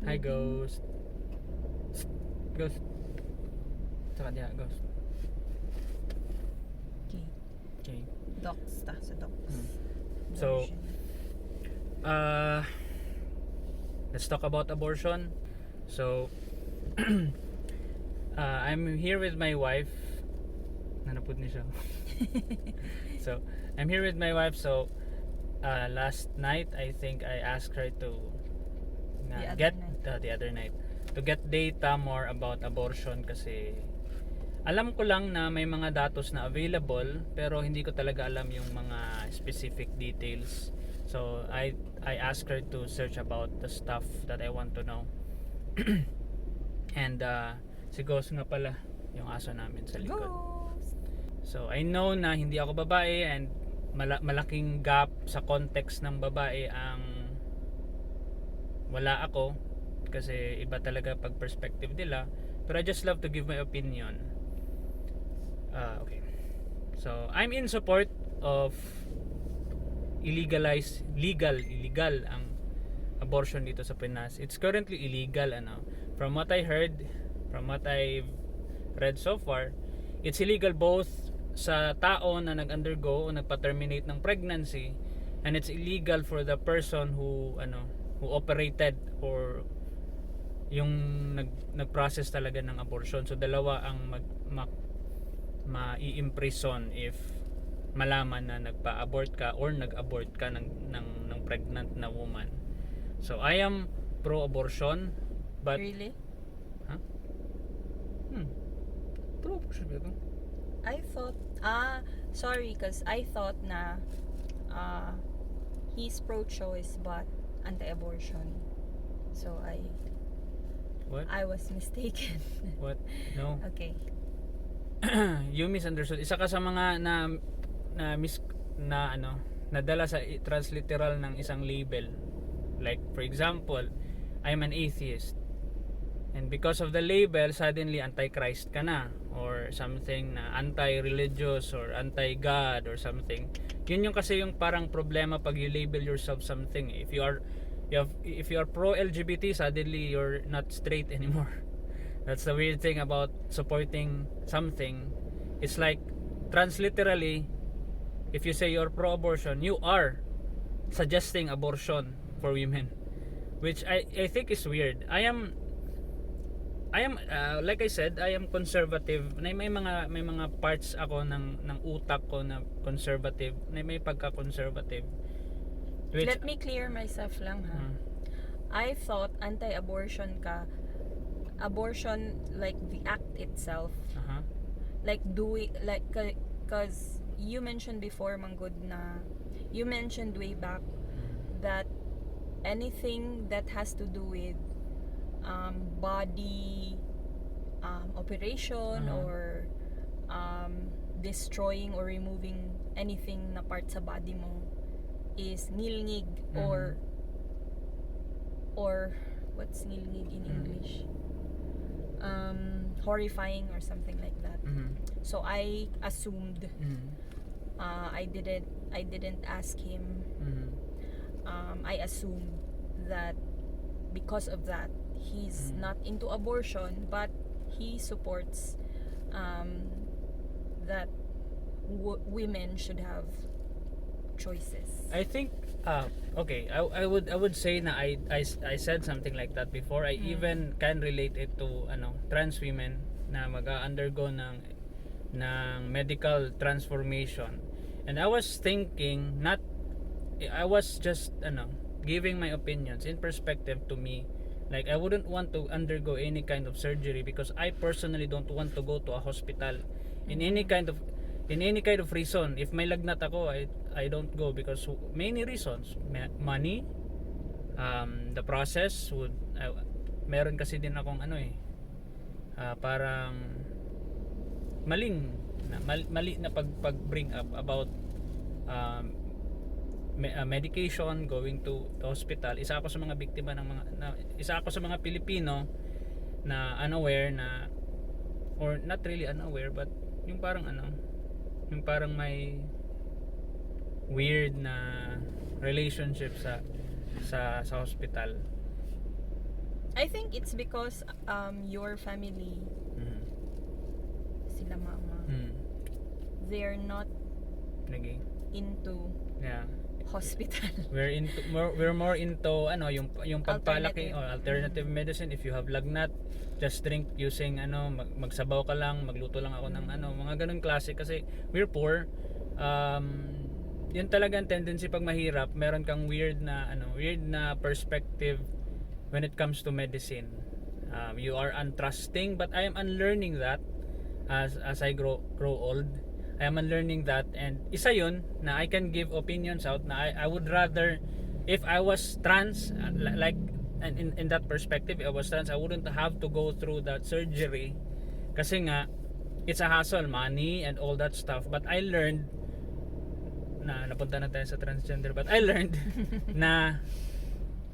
Hi, Ghost. Ghost. Saka diha, Ghost. Okay. Okay. Docs ta sa docs. So, Version. let's talk about abortion. So, I'm here with my wife. Nanapod ni siya. So, I'm here with my wife. So, last night, I think I asked her to the other night to get data more about abortion kasi alam ko lang na may mga datos na available pero hindi ko talaga alam yung mga specific details. So I asked her to search about the stuff that I want to know. And si Ghost nga pala yung aso namin sa likod. Ghost. So I know na hindi ako babae and malaking gap sa context ng babae ang wala ako kasi iba talaga pag perspective nila, pero I just love to give my opinion. Okay. So I'm in support of illegal ang abortion dito sa Pinas. It's currently illegal from what I heard, from what I've read so far, it's illegal both sa tao na nag-undergo o nagpa-terminate ng pregnancy, and it's illegal for the person who operated or yung nag-process talaga ng abortion. So dalawa ang mai-imprison if malaman na nagpa-abort ka or nag-abort ka ng pregnant na woman. So I am pro-abortion, but Really? huh? Pro-abortion ba ito? I thought sorry, cause I thought na he's pro-choice but anti-abortion. So What? I was mistaken. What? No. Okay. You misunderstood. Isa ka sa mga nadala sa transliteral ng isang label. Like for example, I'm an atheist. And because of the label, suddenly anti-Christ ka na or something na anti-religious or anti-God or something. Yun yung kasi yung parang problema pag you label yourself something. If you are pro-LGBT, suddenly you're not straight anymore. That's the weird thing about supporting something. It's like transliterally, if you say you're pro-abortion, you are suggesting abortion for women, which I think is weird. I am like I said, I am conservative. May mga parts ako ng utak ko na conservative, may pagka-conservative. Which, Let me clear myself lang ha. I thought anti-abortion ka. Abortion, like the act itself. Like doing, like, cause you mentioned before, Manggod, na you mentioned way back that anything that has to do with body operation or destroying or removing anything na part sa body mo is ngilngig or what's ngilngig in English? Horrifying or something like that. So I assumed I didn't ask him. I assumed that because of that he's not into abortion, but he supports that women should have choices. I think okay, I would say na I said something like that before. I even can relate it to trans women na mag-undergo ng medical transformation. And I was thinking, I was just giving my opinions in perspective to me. Like I wouldn't want to undergo any kind of surgery because I personally don't want to go to a hospital in any kind of reason. If may lagnat ako, I don't go because many reasons. Money, the process would meron kasi din akong parang mali na pag bring up about medication, going to hospital. Isa ako sa mga biktima isa ako sa mga Pilipino na unaware na, or not really unaware, but yung parang may weird na relationship sa hospital. I think it's because your family, Mm. sila mama, they're not Naging, into yeah. hospital. We're more into yung pagpalaki Alternative. or alternative medicine. If you have lagnat, just drink using magsabaw ka lang, magluto lang ako ng mga ganun klase kasi we're poor. Yun talaga ang tendency pag mahirap, meron kang weird na perspective when it comes to medicine. You are untrusting, but I am unlearning that as I grow old. I am unlearning that, and isa yun na I can give opinions out na I would rather, if I was trans, like in that perspective, if I was trans, I wouldn't have to go through that surgery kasi nga it's a hassle, money and all that stuff. But I learned na napunta na tayo sa transgender, but I learned na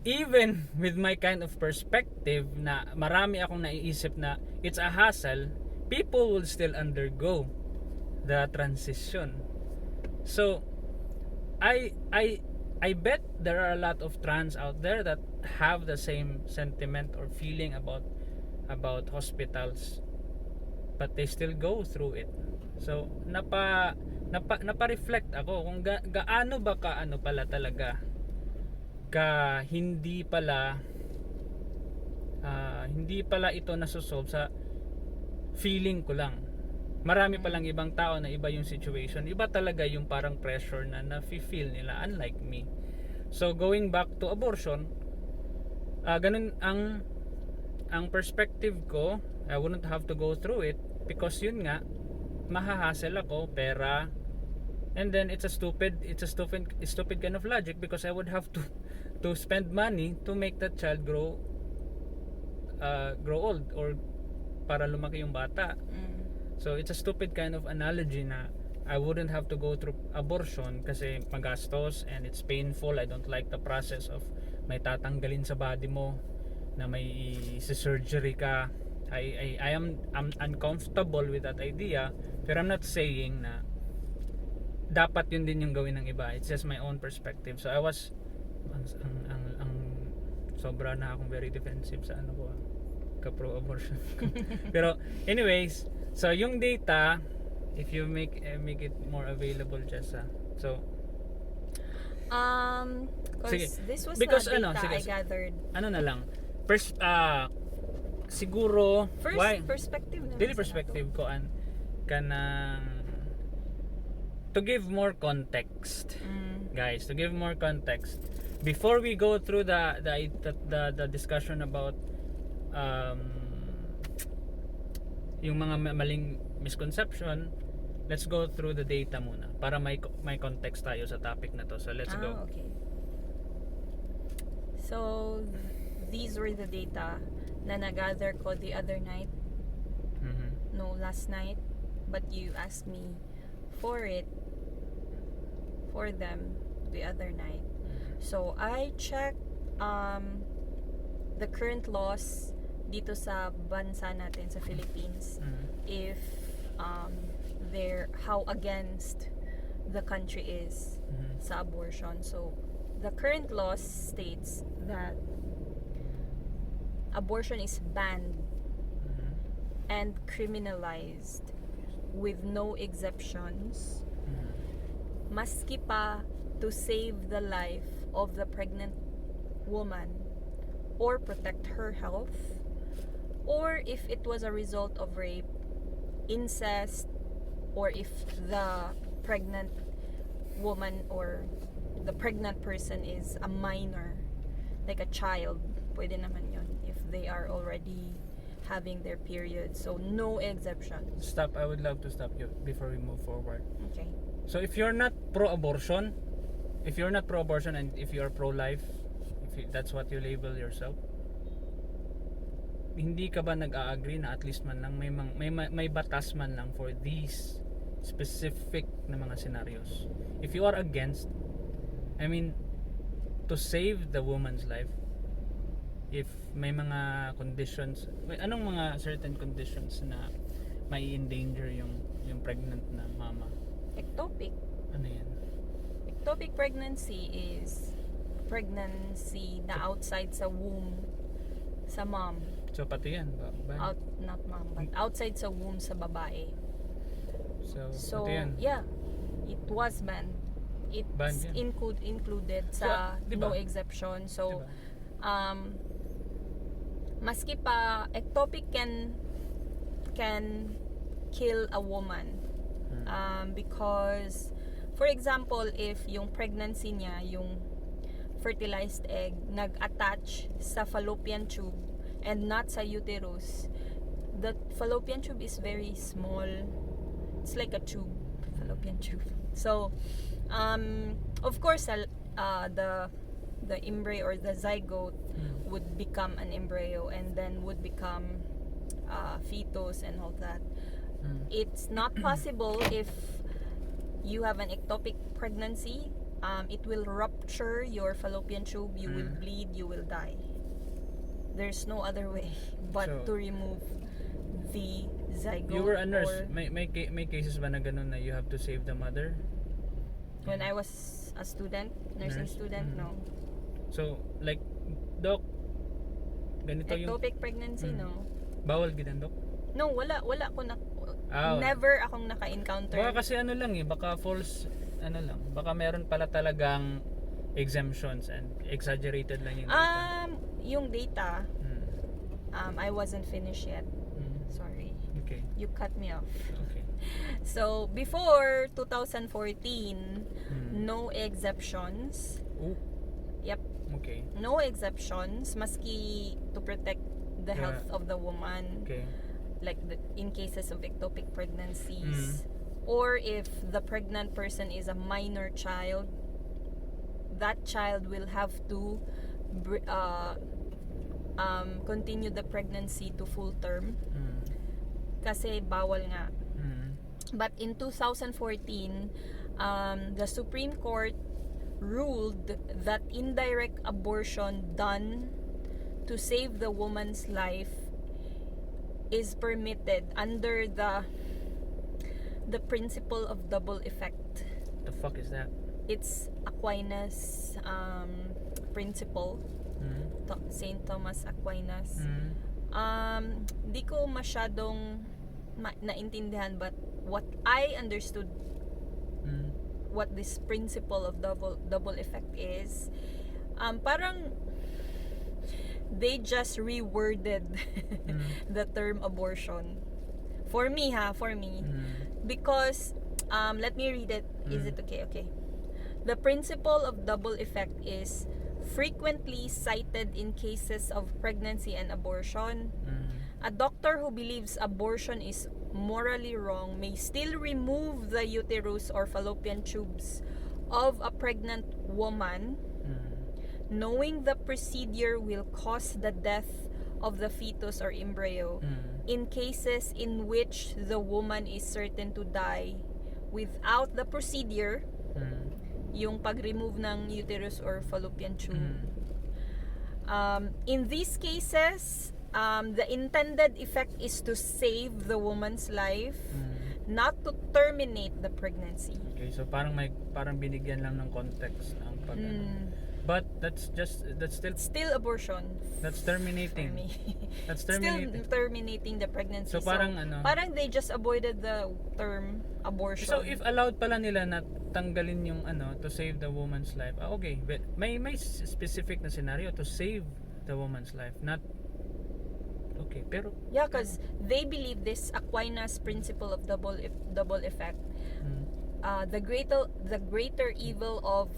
even with my kind of perspective na marami akong naiisip na it's a hassle, people will still undergo the transition. So I bet there are a lot of trans out there that have the same sentiment or feeling about hospitals, but they still go through it. So napa-reflect ako kung gaano ba kaano pala talaga ka hindi pala ito nasusolve sa feeling ko lang. Marami palang ibang tao na iba yung situation, iba talaga yung parang pressure na nafe-feel nila, unlike me. So going back to abortion, ganun ang perspective ko. I wouldn't have to go through it because yun nga, mahahassle ako, pera, and then it's a stupid kind of logic because I would have to spend money to make that child grow old or para lumaki yung bata. So it's a stupid kind of analogy na I wouldn't have to go through abortion kasi magastos and it's painful. I don't like the process of may tatanggalin sa body mo, na may surgery ka. I'm uncomfortable with that idea, pero I'm not saying na dapat yun din yung gawin ng iba. It's just my own perspective. So I was sobra na akong very defensive sa ka-pro abortion. Pero anyways, so yung data, if you make it more available, Jessa. So sige, this was because the data sige, I gathered. Ano na lang. First siguro First perspective naman daily sa perspective ko kanang to give more context. Guys, to give more context before we go through the discussion about yung mga maling misconception. Let's go through the data muna para may context tayo sa topic na to. So let's go. Okay. So these were the data na nagather ko the other night. No, last night, but you asked me for them the other night. So I checked the current laws dito sa bansa natin sa Philippines, if how against the country is sa abortion. So the current law states that abortion is banned and criminalized with no exceptions, maski pa to save the life of the pregnant woman or protect her health, or if it was a result of rape, incest, or if the pregnant woman or the pregnant person is a minor, like a child, pwede naman yun if they are already having their period. So no exceptions. Stop. I would love to stop you before we move forward. Okay. So if you're not pro-abortion, and if you're pro-life, that's what you label yourself, hindi ka ba nag-a-agree na at least man lang may batas man lang for these specific na mga scenarios? If you are against, I mean, to save the woman's life, if may mga conditions, anong mga certain conditions na may endanger yung pregnant na mama? Ectopic. Ano yan? Ectopic pregnancy is pregnancy na outside sa womb Sa mom. So pati yan ban. Not mom, but outside sa womb sa babae. So pati yan. yeah, it was banned. It's Banned yan. included sa So, diba? no exception. So Diba? maski pa ectopic can kill a woman. Because for example, if yung pregnancy niya, yung fertilized egg nag-attach sa fallopian tube and not sa uterus, the fallopian tube is very small. It's like a tube, fallopian tube. So of course the embryo or the zygote would become an embryo and then would become fetus and all that. It's not possible if you have an ectopic pregnancy. It will rupture your fallopian tube. You will bleed. You will die. There's no other way but to remove the zygote. You were a nurse. May cases ba na ganun na you have to save the mother? When I was a student, nursing student, no. So, like, Doc, ganito yung... Ectopic pregnancy, no. Bawal gidan, Doc? No, wala ko na... Never akong naka-encounter. Baka kasi ano lang baka false, baka meron pala talagang exemptions and exaggerated lang yung data. Yung data, I wasn't finished yet. Sorry. Okay. You cut me off. Okay. So, before 2014, no exceptions. Oh. Yep. Okay. No exceptions, maski to protect the health of the woman. Okay. Like in cases of ectopic pregnancies, or if the pregnant person is a minor child, that child will have to continue the pregnancy to full term kasi bawal nga. But in 2014, the Supreme Court ruled that indirect abortion done to save the woman's life is permitted under the principle of double effect. The fuck is that? It's Aquinas principle. Saint Thomas Aquinas. Di ko masyadong naintindihan, but what I understood what this principle of double effect is, parang they just reworded the term abortion for me because let me read it. Is it okay? The principle of double effect is frequently cited in cases of pregnancy and abortion. A doctor who believes abortion is morally wrong may still remove the uterus or fallopian tubes of a pregnant woman, knowing the procedure will cause the death of the fetus or embryo in cases in which the woman is certain to die without the procedure, yung pag-remove ng uterus or fallopian tube. In these cases, the intended effect is to save the woman's life, not to terminate the pregnancy. Okay, so parang binigyan lang ng context ang pag but that's still abortion. That's terminating. For me. That's terminating. Still terminating the pregnancy. So parang parang they just avoided the term abortion. So if allowed pala nila na tanggalin yung to save the woman's life. Okay, but may specific na scenario to save the woman's life, not okay, pero yeah, because they believe this Aquinas principle of double effect. The greater evil of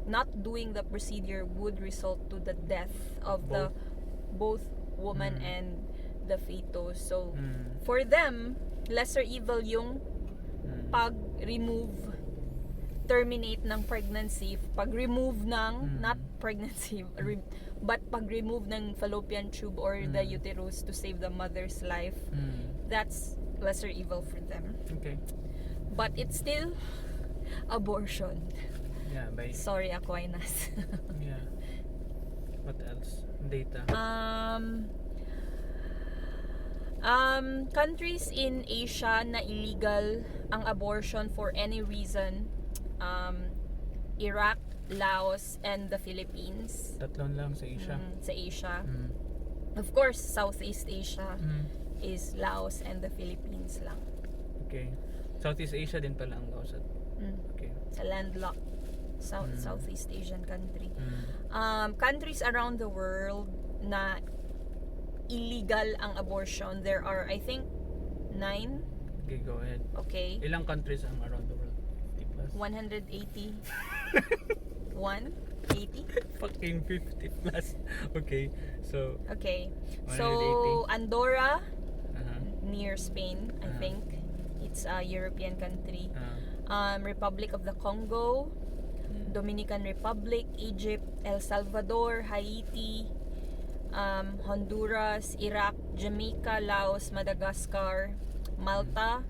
not doing the procedure would result to the death of both woman and the fetus. So for them, lesser evil yung terminate ng pregnancy, pag-remove ng not pregnancy but pag-remove ng fallopian tube or the uterus to save the mother's life. That's lesser evil for them. Okay. But it's still abortion. Yeah, sorry, Aquinas. Yeah. What else? Data. Countries in Asia na illegal ang abortion for any reason, Iraq, Laos, and the Philippines. Tatlon lang sa Asia. Sa Asia. Of course, Southeast Asia Mm. is Laos and the Philippines lang. Okay. Southeast Asia din pala ang Laos. Okay. Sa landlocked Southeast Asian country. Countries around the world na illegal ang abortion, there are, I think, 9. Okay, go ahead. Okay. Ilang countries ang around the world? 50 plus? 180. 180? Fucking 50 plus. Okay. So, Okay. 180. So, Andorra, uh-huh. near Spain, I think. It's a European country. Republic of the Congo, Dominican Republic, Egypt, El Salvador, Haiti, Honduras, Iraq, Jamaica, Laos, Madagascar, Malta,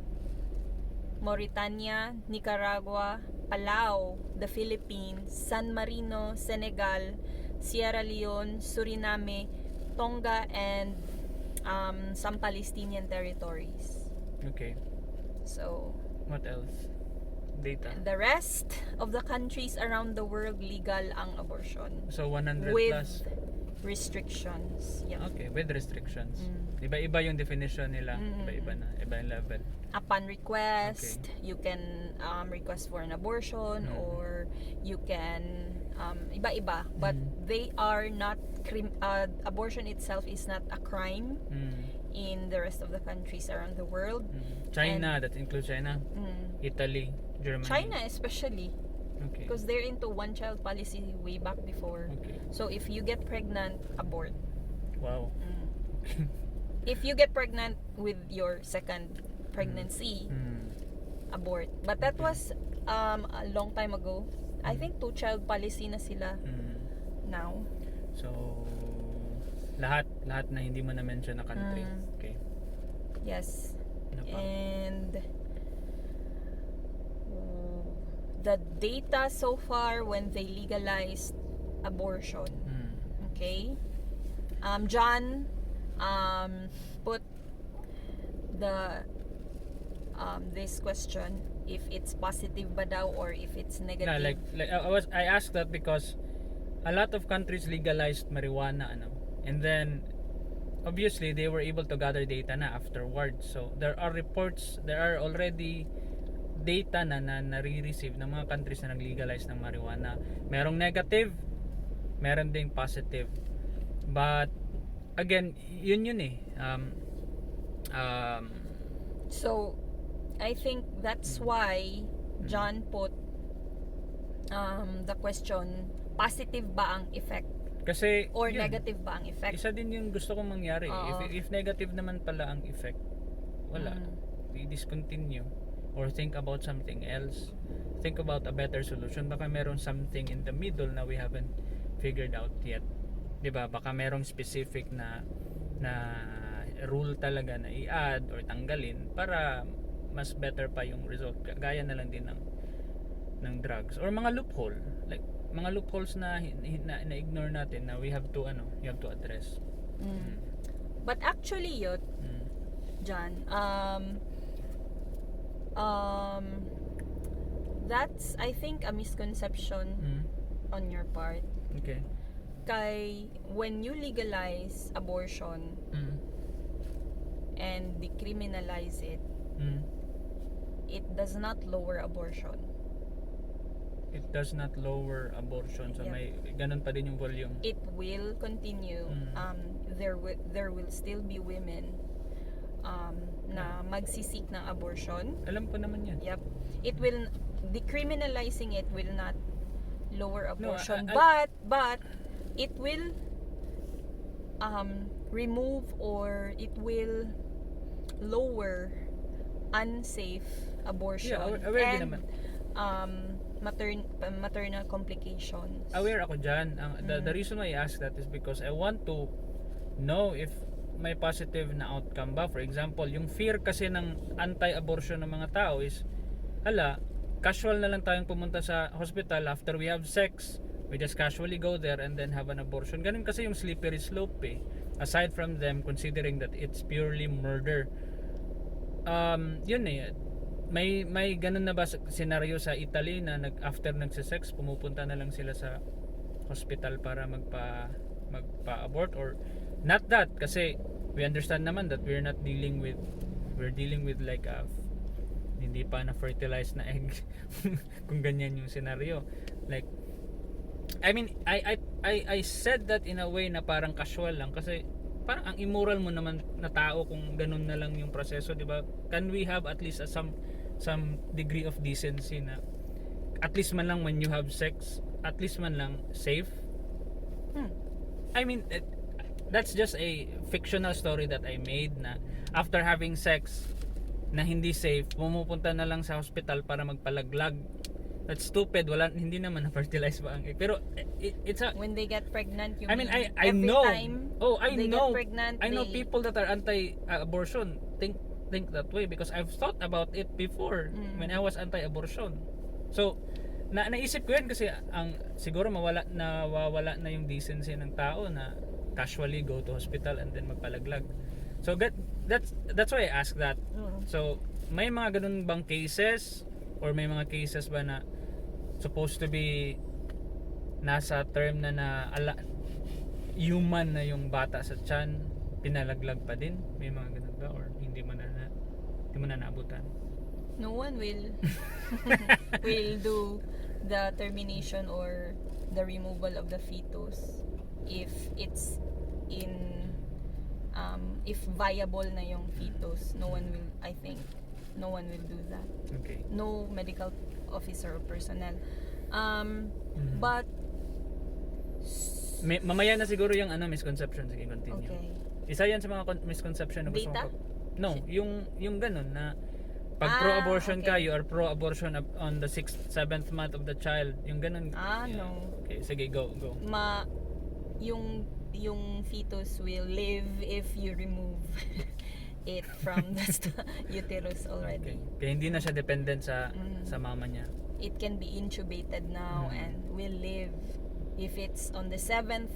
Mauritania, Nicaragua, Palau, the Philippines, San Marino, Senegal, Sierra Leone, Suriname, Tonga, and some Palestinian territories. Okay. So, What else? Data. the rest of the countries around the world, legal ang abortion. So 100 With plus. restrictions. Yeah. Okay, with restrictions. Iba-iba yung definition nila. Iba-iba na. Iba yung level. Upon request, you can request for an abortion, or you can iba-iba, but they are not abortion itself is not a crime in the rest of the countries around the world. China, that includes China. Italy, Germany. China especially, Okay. because they're into one child policy way back before. Okay. So if you get pregnant, abort. Wow. If you get pregnant with your second pregnancy, abort. But that was a long time ago. I think 2-child policy na sila now. So lahat na hindi mo na mention na country. Okay. Yes. Ano pa? And the data so far when they legalized abortion. Okay? John put the this question if it's positive ba daw or if it's negative. Yeah, like I asked that because a lot of countries legalized marijuana, and then obviously they were able to gather data na afterwards. So there are already data na nare-receive ng mga countries na nag-legalize ng marijuana. Merong negative, meron ding positive. But again, yun eh. So I think that's why John put the question, positive ba ang effect Kasi or yun, negative ba ang effect? isa din yung gusto kong mangyari. If negative naman pala ang effect, wala. I-discontinue or think about something else. Think about a better solution. Baka meron something in the middle na we haven't figured out yet. 'Di ba? Baka merong specific na rule talaga na i-add or tanggalin para mas better pa yung result. Gaya na lang din ng drugs or mga loophole. Like mga loopholes na ignore natin na you have to address. But actually yun, John, that's I think a misconception on your part. Okay. Kay when you legalize abortion and decriminalize it, it does not lower abortion. It does not lower abortion. So Yep. may ganun pa din yung volume. It will continue. There will still be women na magsisik ng abortion. Alam ko naman yan. Yep. It will, decriminalizing it will not lower abortion, No, but it will remove or it will lower unsafe abortion Yeah, aware din and naman. maternal complications. Aware ako dyan. The reason why I ask that is because I want to know if may positive na outcome ba. For example, yung fear kasi ng anti-abortion ng mga tao is, casual na lang tayong pumunta sa hospital after we have sex. We just casually go there and then have an abortion. Ganun kasi yung slippery slope eh. Aside from them considering that it's purely murder. Yun eh. May ganun na ba scenario sa Italy na after nagse-sex pumupunta na lang sila sa hospital para magpa-abort, or not that, kasi we understand naman that we're dealing with like hindi pa na fertilized na egg. Kung ganyan yung scenario, like I mean, I said that in a way na parang casual lang, kasi parang ang immoral mo naman na tao kung ganun na lang yung proseso, di ba? Can we have at least some degree of decency na at least man lang when you have sex, at least man lang safe? I mean, that's just a fictional story that I made, na after having sex na hindi safe, pumupunta na lang sa hospital para magpalaglag. That's stupid. Hindi naman na-fertilize ba ang egg. Pero it's a, When they get pregnant, you I mean, I every know. time I they know. get pregnant, I know they- people that are anti-abortion think that way, because I've thought about it before when I was anti-abortion. So, naisip ko yan kasi siguro nawawala na yung decency ng tao na casually go to hospital and then magpalaglag. So that's why I asked that. So, may mga ganun bang cases, or may mga cases ba na supposed to be nasa term na human na yung bata sa tiyan, pinalaglag pa din? May mga ganun ba, or hindi mo na naabutan? No one will will do the termination or the removal of the fetus if it's in if viable na yung fetus. No one will, I think, no one will do that. Okay. No medical officer or personnel. But Mamaya na siguro yung misconception. Sige, continue. okay. Isa yan sa mga misconception na gusto Data? No, yung ganun na pag pro-abortion ka, okay. you are pro-abortion on the 6th, 7th month of the child. Yung ganun. No. Okay, sige, go. Yung fetus will live if you remove it from the uterus already. Okay. Kaya hindi na siya dependent sa mama niya. It can be intubated now and will live if it's on the 7th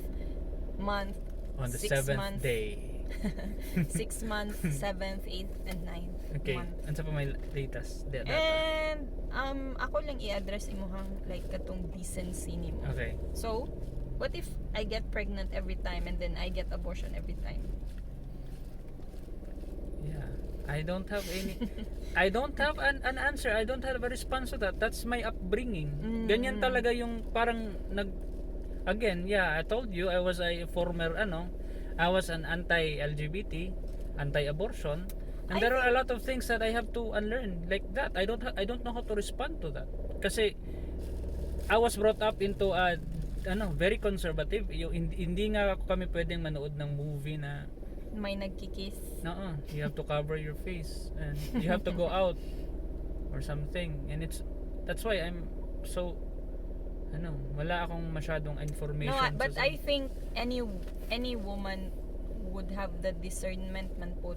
month, On the 6th 7th month, day. 6th month, 7th, 8th, and 9th Okay. month. Ano sa pa may latest? Data. And ako lang i-address imuhang like katong decency nimo. Okay. So, what if I get pregnant every time and then I get abortion every time? Yeah. I don't have an answer. I don't have a response to that. That's my upbringing. Ganyan talaga yung parang again, yeah, I told you I was a former I was an anti-LGBT, anti-abortion, and there are a lot of things that I have to unlearn like that. I don't know how to respond to that. Kasi I was brought up into a very conservative. Hindi nga kami pwedeng manood ng movie na May nagkikiss. you have to cover your face and you have to go out or something, and that's why I'm so wala akong masyadong information. No, but I think any woman would have the discernment man po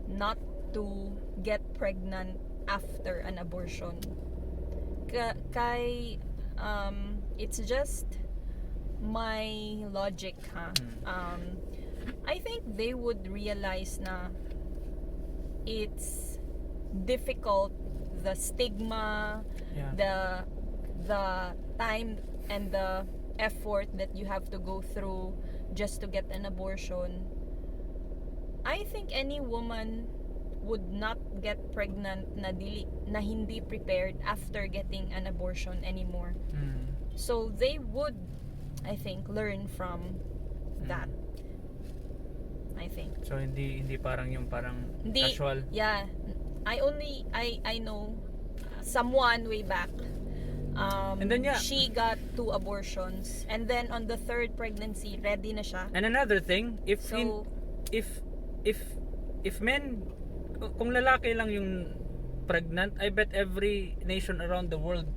not to get pregnant after an abortion. It's just my logic, I think they would realize na it's difficult, the stigma, Yeah. the time and the effort that you have to go through just to get an abortion. I think any woman would not get pregnant na hindi prepared after getting an abortion anymore. So they would, I think, learn from that. I think. So hindi parang casual. Yeah. I know someone way back. And then, yeah. She got 2 abortions, and then on the 3rd pregnancy, ready na siya. And another thing, if men, kung lalaki lang yung pregnant, I bet every nation around the world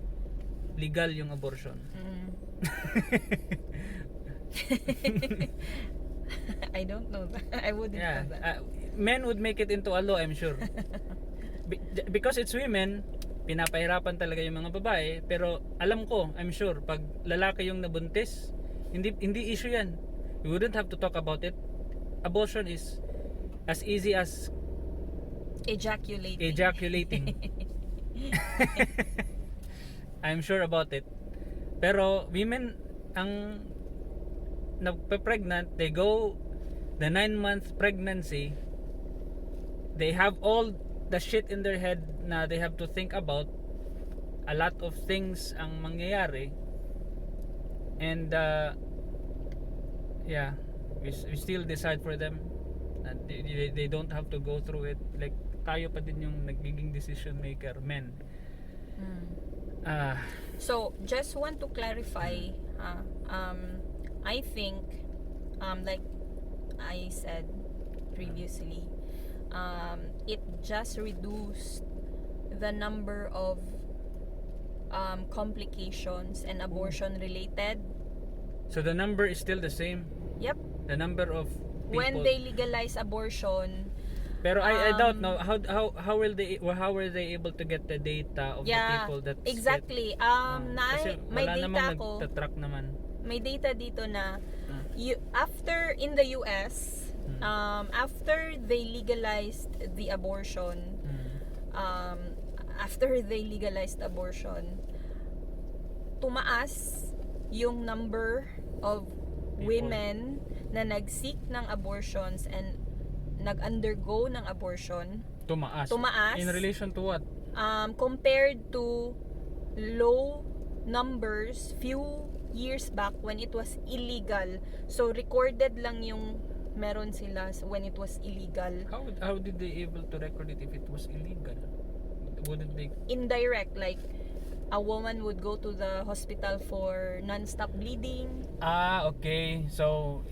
legal yung abortion. I don't know that. I wouldn't know that. Men would make it into a law, I'm sure. Because it's women, pinapahirapan talaga yung mga babae, pero alam ko, I'm sure, pag lalaki yung nabuntis, hindi issue yan. You wouldn't have to talk about it. Abortion is as easy as ejaculating. I'm sure about it. Pero women, ang nagpe-pregnant, they go the 9-month pregnancy, they have all the shit in their head na they have to think about. A lot of things ang mangyayari, and yeah, we still decide for them. They don't have to go through it. Like tayo pa din yung nagiging decision maker, men. So just want to clarify, I think, like I said previously, it just reduced the number of complications and abortion related. So the number is still the same. Yep. The number of people. When they legalize abortion, pero I doubt now how were they able to get the data of the people that exactly. kasi May wala data namang ko. nagtatrack naman. May data dito na after in the US, after they legalized the abortion, tumaas yung number of women na nag-seek ng abortions and nag-undergo ng abortion. Tumaas. In relation to what? Compared to low numbers few years back when it was illegal. So recorded lang yung meron sila when it was illegal. How did they able to record it if it was illegal? Wouldn't they? Indirect, like a woman would go to the hospital for non-stop bleeding. Okay. So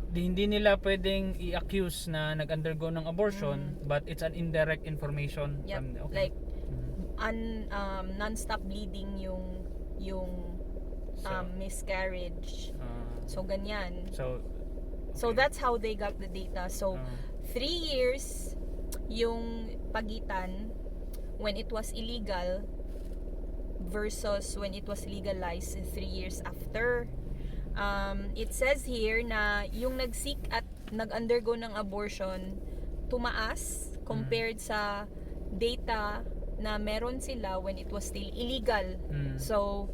hindi nila pwedeng i-accuse na nag-undergo ng abortion, but it's an indirect information. Yep. Okay. Like non-stop bleeding yung miscarriage. So ganyan. So that's how they got the data. So 3 years yung pagitan when it was illegal versus when it was legalized 3 years after. It says here na yung nag-seek at nag-undergo ng abortion tumaas compared sa data na meron sila when it was still illegal. So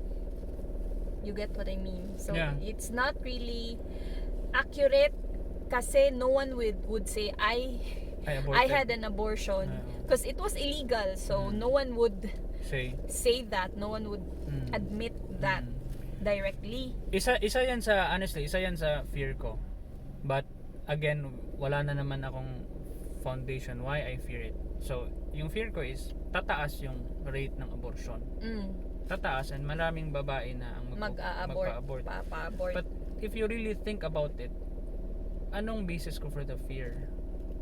you get what I mean? So it's not really accurate kasi no one would say I had an abortion because it was illegal. So no one would say that. No one would admit that directly. Isa yan sa fear ko. But again, wala na naman akong foundation why I fear it. So yung fear ko is tataas yung rate ng abortion. Tataas, and maraming babae na ang magpa-abort. But if you really think about it, anong basis ko for the fear?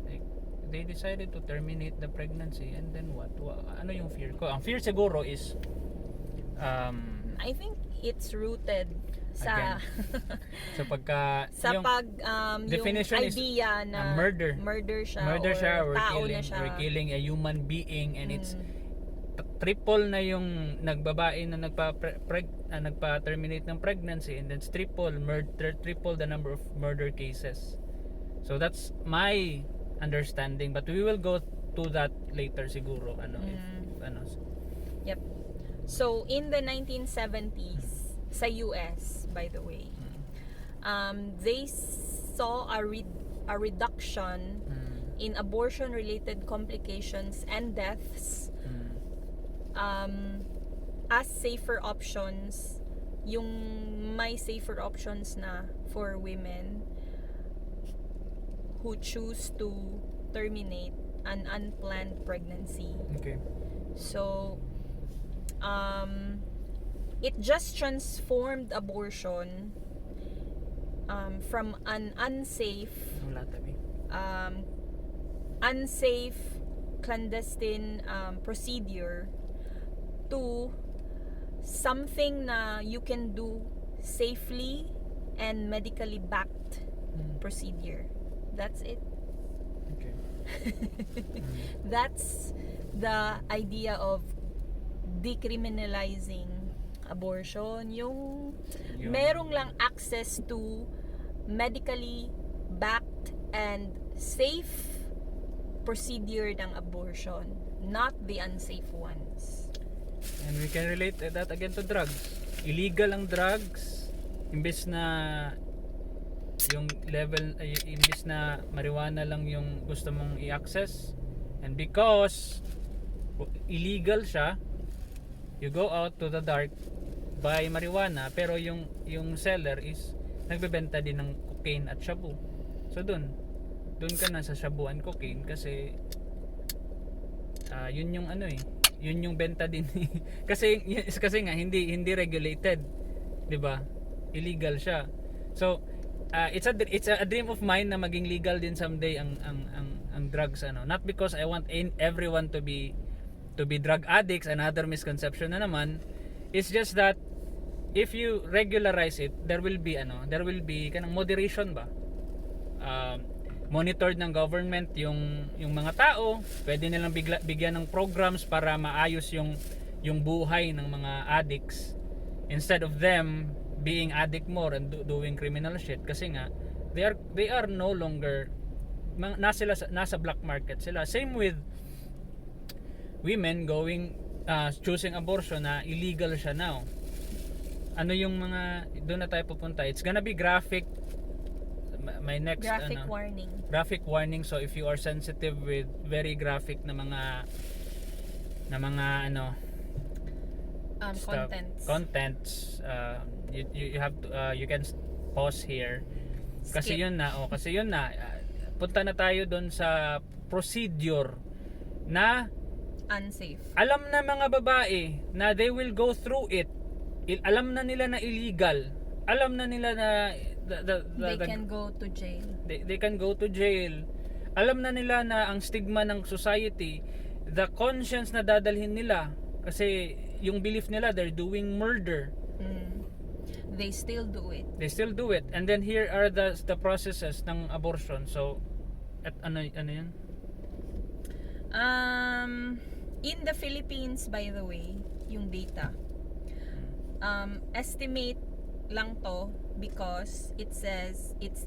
Like, they decided to terminate the pregnancy, and then what? Ano yung fear ko? Ang fear siguro is I think it's rooted sa yung definition yung idea is na murder siya, we're killing a human being, and it's triple na yung nagbabae na nagpa-terminate ng pregnancy, and then triple the number of murder cases. So that's my understanding, but we will go to that later siguro Yep. So in the 1970s sa US, by the way, they saw a reduction in abortion related complications and deaths as safer options, yung may safer options na for women who choose to terminate an unplanned pregnancy. Okay. So it just transformed abortion from an unsafe clandestine procedure to something na you can do safely and medically backed procedure. That's it. Okay. That's the idea of decriminalizing abortion, yung merong lang access to medically backed and safe procedure ng abortion, not the unsafe ones. And we can relate that again to drugs. Illegal ang drugs, imbes na yung level ay imbis na marijuana lang yung gusto mong i-access, and because illegal siya, you go out to the dark, buy marijuana, pero yung seller is nagbebenta din ng cocaine at shabu. So doon ka na sa shabu and cocaine kasi yun yung ano yun yung benta din kasi nga hindi regulated, 'di ba? Illegal siya. So it's a dream of mine na maging legal din someday ang drugs, not because I want everyone to be drug addicts. Another misconception na naman, it's just that if you regularize it, there will be kanang moderation ba, monitored ng government yung mga tao, pwede nilang bigyan ng programs para maayos yung buhay ng mga addicts instead of them being addict more and doing criminal shit, kasi nga they are no longer nasa black market sila. Same with women choosing abortion, na illegal siya now. Ano yung mga doon na tayo pupunta? It's gonna be graphic. My next graphic warning. So if you are sensitive with very graphic na mga contents, you have to you can pause here. Kasi yun na punta na tayo doon sa procedure na unsafe. Alam na mga babae na they will go through it. Alam na nila na illegal. Alam na nila na they can go to jail. They can go to jail. Alam na nila na ang stigma ng society, the conscience na dadalhin nila, kasi yung belief nila they're doing murder. They still do it. And then here are the processes ng abortion. So ano yun? In the Philippines, by the way, yung data, estimate lang to because it says it's